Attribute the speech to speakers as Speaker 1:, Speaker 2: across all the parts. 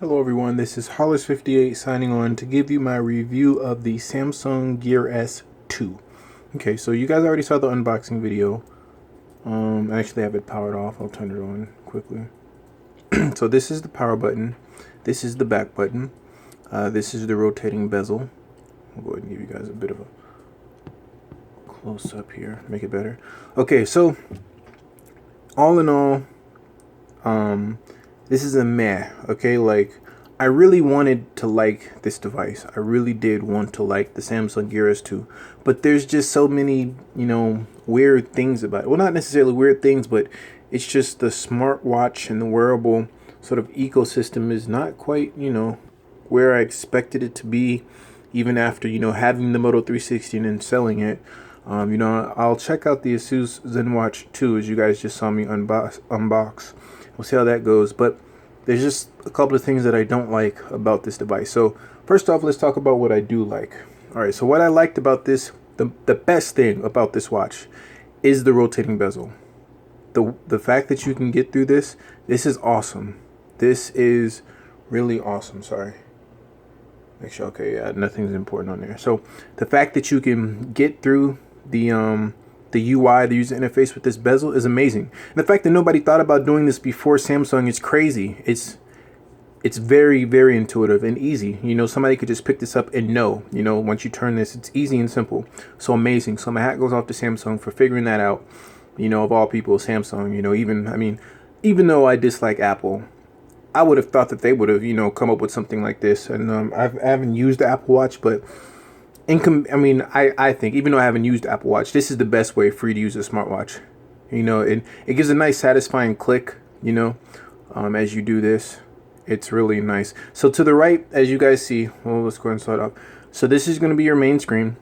Speaker 1: Hello everyone, this is Hollis58 signing on to give you my review of the Samsung Gear S2. Okay, so you guys already saw the unboxing video. I actually have it powered off. I'll turn it on quickly. So this is the power button. This is the back button. This is the rotating bezel. I'll go ahead and give you guys a bit of a close up here, make it better. Okay, so all in all, this is a meh. Okay, like I really wanted to like this device. I really did want to like the Samsung Gear S2, but there's just so many, weird things about it. Well, not necessarily weird things, but it's just the smartwatch and the wearable sort of ecosystem is not quite, where I expected it to be, even after, having the Moto 360 and selling it. I'll check out the Asus ZenWatch 2 as you guys just saw me unbox. We'll see how that goes, but there's just a couple of things that I don't like about this device. So first off, let's talk about what I do like. All right, so what I liked about this, the best thing about this watch is the rotating bezel. The fact that you can get through this is awesome. This is really awesome. Sorry. Make sure, okay, yeah, nothing's important on there. So the fact that you can get through the UI, the user interface with this bezel is amazing. And the fact that nobody thought about doing this before Samsung is crazy. It's very, very intuitive and easy. Somebody could just pick this up and know, once you turn this, it's easy and simple. So amazing. So my hat goes off to Samsung for figuring that out. Of all people, Samsung, even though I dislike Apple, I would have thought that they would have, come up with something like this. And I haven't used the Apple Watch, but I think, even though I haven't used Apple Watch, this is the best way for you to use a smartwatch. It gives a nice satisfying click, as you do this. It's really nice. So to the right, as you guys see, well, let's go ahead and start off. So this is going to be your main screen.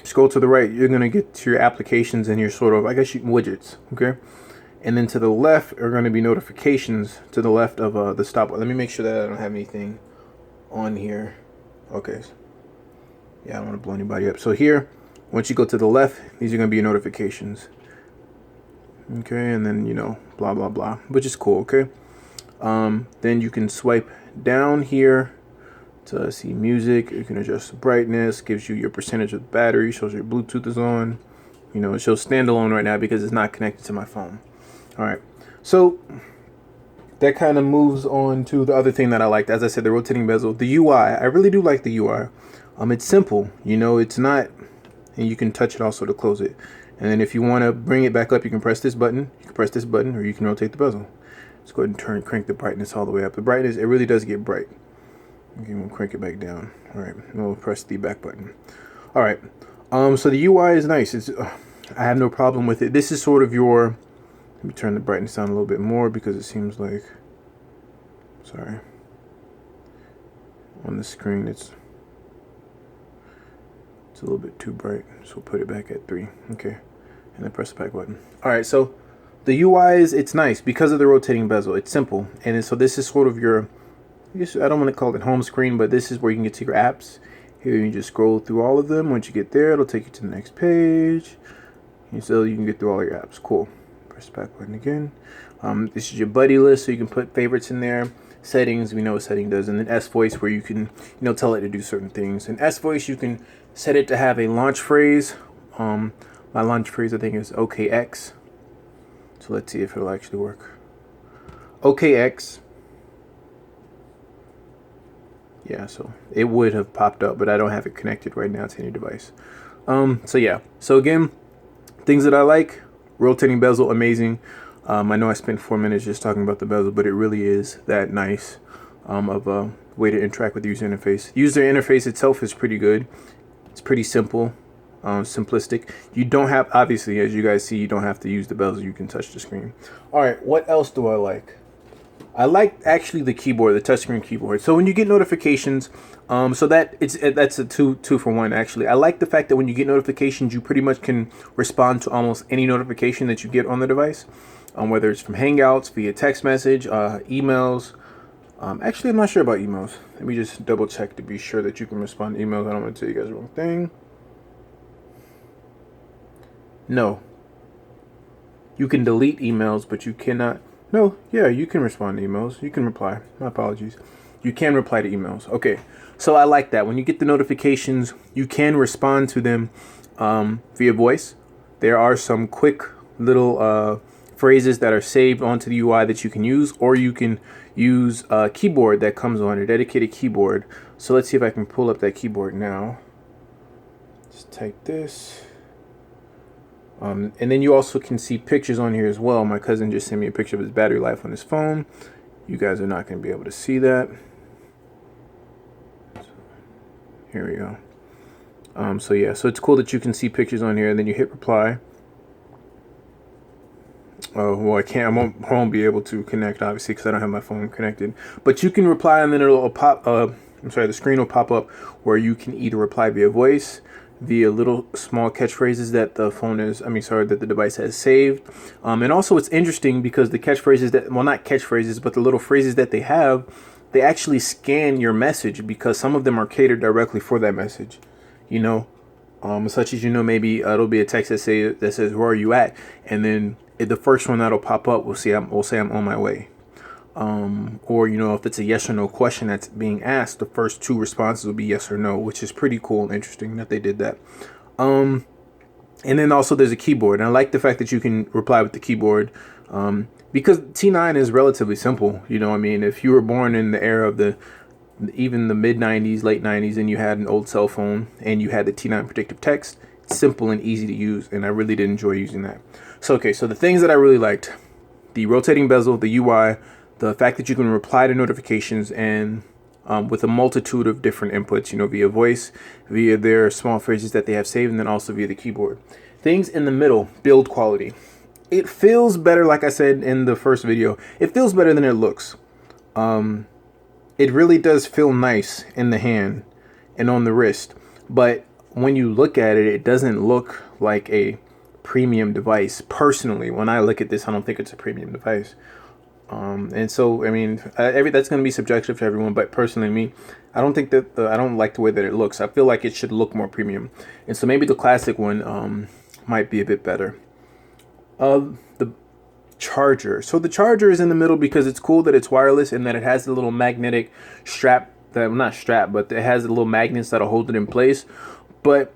Speaker 1: Scroll to the right, you're going to get to your applications and your sort of, widgets, okay? And then to the left are going to be notifications to the left of the stop. Let me make sure that I don't have anything on here. Okay. Yeah, I don't want to blow anybody up. So here, once you go to the left, these are going to be your notifications. Okay, and then, blah, blah, blah, which is cool, okay? Then you can swipe down here to see music. You can adjust the brightness, gives you your percentage of the battery, shows your Bluetooth is on. It shows standalone right now because it's not connected to my phone. All right, so that kind of moves on to the other thing that I liked. As I said, the rotating bezel, the UI. I really do like the UI. It's simple. It's not, and you can touch it also to close it. And then if you want to bring it back up, you can press this button. You can press this button, or you can rotate the bezel. Let's go ahead and crank the brightness all the way up. The brightness, it really does get bright. Okay, we'll crank it back down. All right, we'll press the back button. All right, so the UI is nice. I have no problem with it. This is sort of your, let me turn the brightness down a little bit more because it seems like, sorry, on the screen it's a little bit too bright. So we'll put it back at 3. Okay, and then press the back button. All right, so the UI it's nice because of the rotating bezel. It's simple, and so this is sort of your, I don't want to call it home screen, but this is where you can get to your apps. Here you just scroll through all of them. Once you get there, it'll take you to the next page. So you can get through all your apps. Cool. Press the back button again. This is your buddy list, so you can put favorites in there. Settings, we know what setting does. And then S Voice, where you can, tell it to do certain things. In S Voice, you can set it to have a launch phrase. My launch phrase, I think, is OKX. So let's see if it'll actually work. OKX. Yeah, so it would have popped up, but I don't have it connected right now to any device. So yeah. So again, things that I like: rotating bezel, amazing. I know I spent 4 minutes just talking about the bezel, but it really is that nice of a way to interact with the user interface. User interface itself is pretty good. It's pretty simple, simplistic. You don't have, obviously, as you guys see, you don't have to use the bezel. You can touch the screen. All right, what else do I like? I like actually the keyboard, the touchscreen keyboard. So when you get notifications, so that's a two for one actually. I like the fact that when you get notifications, you pretty much can respond to almost any notification that you get on the device, whether it's from Hangouts, via text message, emails. Actually, I'm not sure about emails. Let me just double check to be sure that you can respond to emails. I don't want to tell you guys the wrong thing. No. You can delete emails, but you cannot. No, yeah, you can respond to emails. You can reply. My apologies. You can reply to emails. Okay, so I like that. When you get the notifications, you can respond to them via voice. There are some quick little phrases that are saved onto the UI that you can use, or you can use a keyboard that comes on a dedicated keyboard. So let's see if I can pull up that keyboard now. Just type this. And then you also can see pictures on here as well. My cousin just sent me a picture of his battery life on his phone. You guys are not going to be able to see that. So, here we go. So yeah, so it's cool that you can see pictures on here, and then you hit reply. Oh, well, I won't be able to connect, obviously, because I don't have my phone connected. But you can reply, and then it'll pop. The screen will pop up where you can either reply via voice, via little small catchphrases that that the device has saved. And also it's interesting because the catchphrases not catchphrases, but the little phrases that they have, they actually scan your message because some of them are catered directly for that message, such as, maybe it'll be a text that says, where are you at? And then the first one that'll pop up will say I'm on my way. Or, if it's a yes or no question that's being asked, the first two responses will be yes or no, which is pretty cool and interesting that they did that. And then also there's a keyboard, and I like the fact that you can reply with the keyboard, because T9 is relatively simple. If you were born in the era of even the mid 90s, late 90s, and you had an old cell phone and you had the T9 predictive text, it's simple and easy to use, and I really did enjoy using that. So the things that I really liked: the rotating bezel, the UI, the fact that you can reply to notifications, and with a multitude of different inputs, via voice, via their small phrases that they have saved, and then also via the keyboard. Things in the middle: build quality. It feels better, like I said in the first video. It feels better than it looks. It really does feel nice in the hand and on the wrist. But when you look at it, it doesn't look like a premium device. Personally, when I look at this, I don't think it's a premium device. And so, that's going to be subjective to everyone, but personally, me, I don't think that I don't like the way that it looks. I feel like it should look more premium. And so maybe the classic one, might be a bit better. The charger. So the charger is in the middle because it's cool that it's wireless and that it has the little magnetic strap but it has the little magnets that'll hold it in place. But,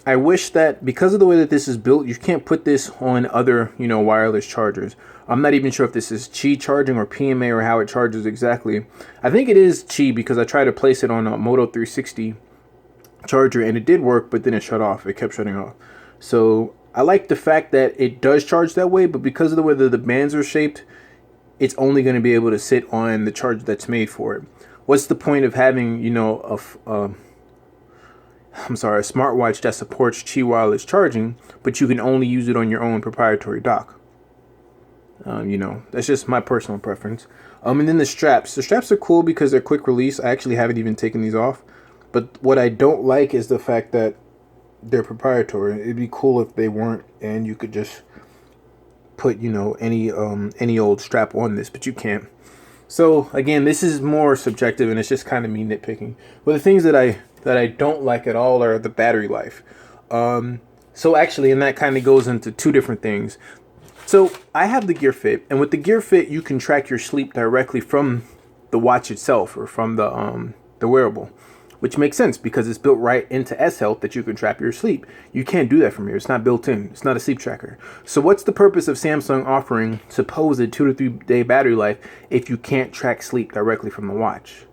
Speaker 1: I wish that because of the way that this is built, you can't put this on other, wireless chargers. I'm not even sure if this is Qi charging or PMA or how it charges exactly. I think it is Qi because I tried to place it on a Moto 360 charger and it did work, but then it shut off. It kept shutting off. So I like the fact that it does charge that way, but because of the way that the bands are shaped, it's only going to be able to sit on the charger that's made for it. What's the point of having, a smartwatch that supports Qi wireless charging, but you can only use it on your own proprietary dock? That's just my personal preference. And then the straps. The straps are cool because they're quick release. I actually haven't even taken these off. But what I don't like is the fact that they're proprietary. It'd be cool if they weren't, and you could just put, any old strap on this, but you can't. So again, this is more subjective, and it's just kind of me nitpicking. But the things that I don't like at all are the battery life. So actually, and that kind of goes into two different things. So I have the Gear Fit, and with the Gear Fit, you can track your sleep directly from the watch itself or from the wearable, which makes sense because it's built right into S Health that you can track your sleep. You can't do that from here. It's not built in. It's not a sleep tracker. So what's the purpose of Samsung offering supposed 2 to 3 day battery life if you can't track sleep directly from the watch?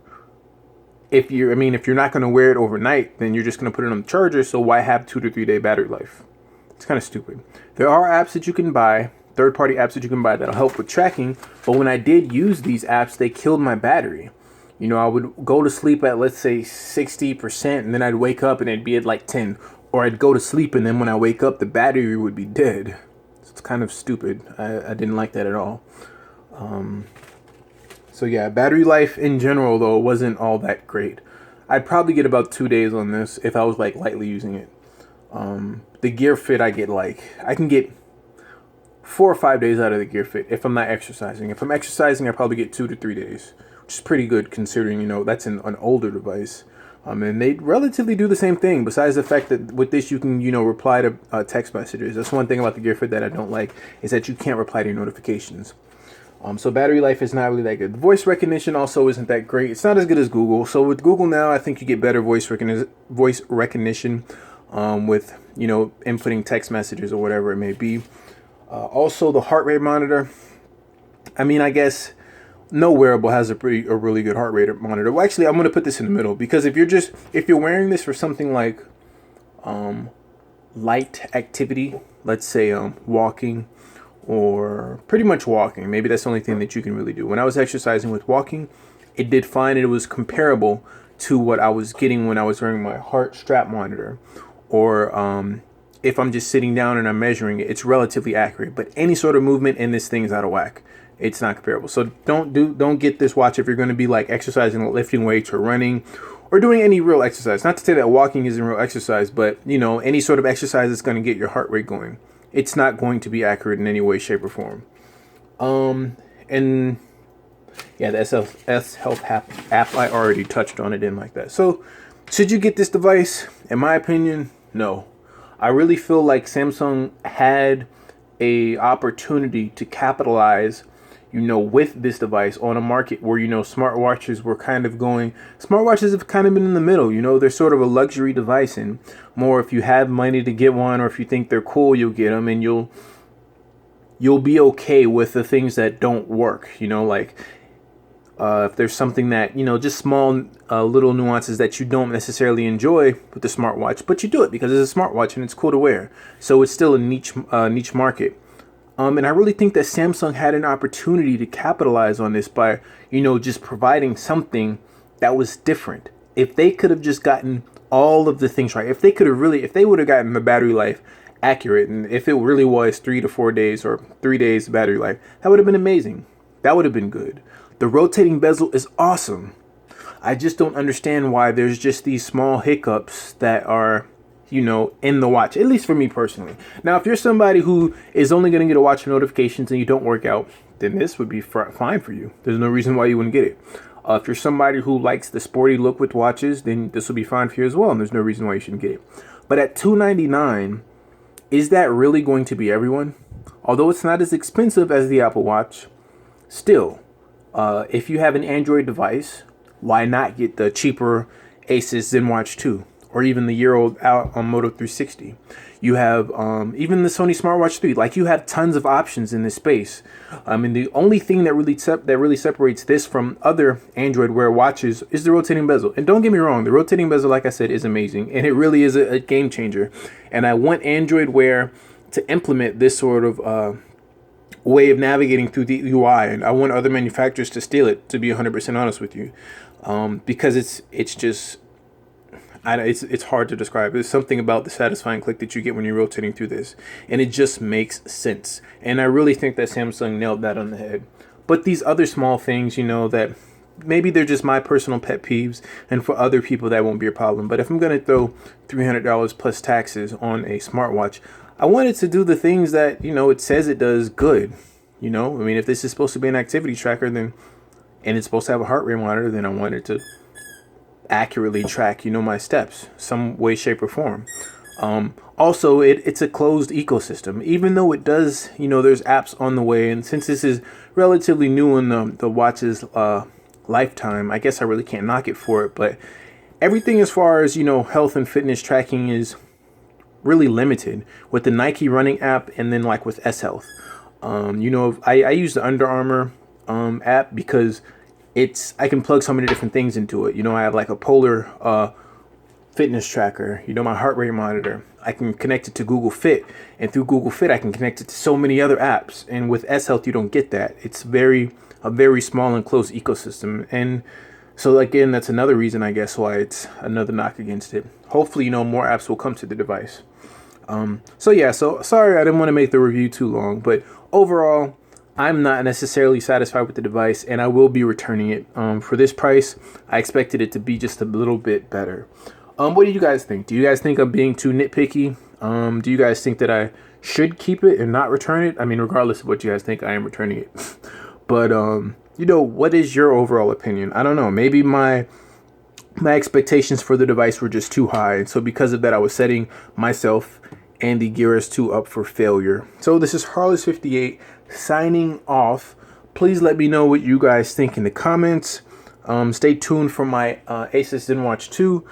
Speaker 1: If you're not going to wear it overnight, then you're just going to put it on the charger. So why have 2 to 3 day battery life? It's kind of stupid. There are apps that you can buy, third-party apps that you can buy that'll help with tracking. But when I did use these apps, they killed my battery. I would go to sleep at, let's say, 60%, and then I'd wake up and it'd be at like 10. Or I'd go to sleep, and then when I wake up, the battery would be dead. So it's kind of stupid. I didn't like that at all. So yeah, battery life in general, though, wasn't all that great. I'd probably get about 2 days on this if I was like lightly using it. The Gear Fit, I can get 4 or 5 days out of the Gear Fit if I'm not exercising. If I'm exercising, I probably get 2 to 3 days, which is pretty good considering, that's an older device. And they relatively do the same thing, besides the fact that with this you can, reply to text messages. That's one thing about the Gear Fit that I don't like, is that you can't reply to your notifications. So battery life is not really that good. The voice recognition also isn't that great. It's not as good as Google. So with Google now, I think you get better voice recognition with, you know, inputting text messages or whatever it may be. Also, the heart rate monitor. I mean, I guess no wearable has a really good heart rate monitor. Well, actually, I'm going to put this in the middle, because if you're wearing this for something like light activity, let's say walking, or pretty much walking. Maybe that's the only thing that you can really do. When I was exercising with walking, it did fine. It was comparable to what I was getting when I was wearing my heart strap monitor. Or if I'm just sitting down and I'm measuring it, it's relatively accurate. But any sort of movement in this thing is out of whack. It's not comparable. So don't get this watch if you're going to be like exercising, lifting weights, or running, or doing any real exercise. Not to say that walking isn't real exercise, but you know, any sort of exercise that's going to get your heart rate going, it's not going to be accurate in any way, shape, or form. And yeah, the S Health app, I already touched on it in like that. So should you get this device? In my opinion, no. I really feel like Samsung had a opportunity to capitalize, you know, with this device on a market where, you know, smartwatches have kind of been in the middle. You know, they're sort of a luxury device, and more if you have money to get one, or if you think they're cool, you'll get them, and you'll be okay with the things that don't work. You know, like if there's something that, you know, just small little nuances that you don't necessarily enjoy with the smartwatch, but you do it because it's a smartwatch and it's cool to wear. So it's still a niche market. And I really think that Samsung had an opportunity to capitalize on this by, you know, just providing something that was different. If they could have just gotten all of the things right, if they would have gotten the battery life accurate, and if it really was 3 to 4 days or 3 days battery life, that would have been amazing. That would have been good. The rotating bezel is awesome. I just don't understand why there's just these small hiccups that are, you know, in the watch, at least for me personally. Now, if you're somebody who is only going to get a watch for notifications and you don't work out, then this would be fine for you. There's no reason why you wouldn't get it. If you're somebody who likes the sporty look with watches, then this will be fine for you as well, and there's no reason why you shouldn't get it. But at $299, is that really going to be everyone? Although it's not as expensive as the Apple Watch, still, if you have an Android device, why not get the cheaper Asus ZenWatch 2, or even the year-old Moto 360? You have even the Sony Smartwatch 3. Like, you have tons of options in this space. And the only thing that really separates this from other Android Wear watches is the rotating bezel. And don't get me wrong, the rotating bezel, like I said, is amazing, and it really is a game changer. And I want Android Wear to implement this sort of way of navigating through the UI, and I want other manufacturers to steal it, to be 100% honest with you, because it's just, it's hard to describe. There's something about the satisfying click that you get when you're rotating through this, and it just makes sense. And I really think that Samsung nailed that on the head. But these other small things, you know, that maybe they're just my personal pet peeves, and for other people that won't be a problem. But if I'm going to throw $300 plus taxes on a smartwatch, I want it to do the things that, you know, it says it does good. You know, I mean, if this is supposed to be an activity tracker, then, and it's supposed to have a heart rate monitor, then I want it to accurately track, you know, my steps, some way, shape, or form. Also, it's a closed ecosystem, even though it does, you know, there's apps on the way. And since this is relatively new in the watch's lifetime, I guess I really can't knock it for it. But everything as far as, you know, health and fitness tracking is really limited with the Nike running app, and then like with S Health. You know, I use the Under Armour app because I can plug so many different things into it. You know, I have like a Polar fitness tracker, you know, my heart rate monitor. I can connect it to Google Fit, and through Google Fit I can connect it to so many other apps. And with S Health you don't get that. It's a very small and closed ecosystem. And so again, that's another reason, I guess, why it's another knock against it. Hopefully, you know, more apps will come to the device. So sorry, I didn't want to make the review too long, but overall, I'm not necessarily satisfied with the device, and I will be returning it. For this price, I expected it to be just a little bit better. What do you guys think? Do you guys think I'm being too nitpicky? Do you guys think that I should keep it and not return it? I mean, regardless of what you guys think, I am returning it. But, you know, what is your overall opinion? I don't know. Maybe my expectations for the device were just too high. And so because of that, I was setting myself and the Gear S2 up for failure. So this is Harless58 signing off. Please let me know what you guys think in the comments. Stay tuned for my Asus ZenWatch 2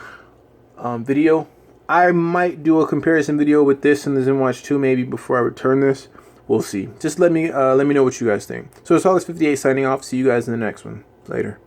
Speaker 1: video. I might do a comparison video with this and the ZenWatch 2 maybe before I return this. We'll see. Just let me know what you guys think. So it's Solus58 signing off. See you guys in the next one. Later.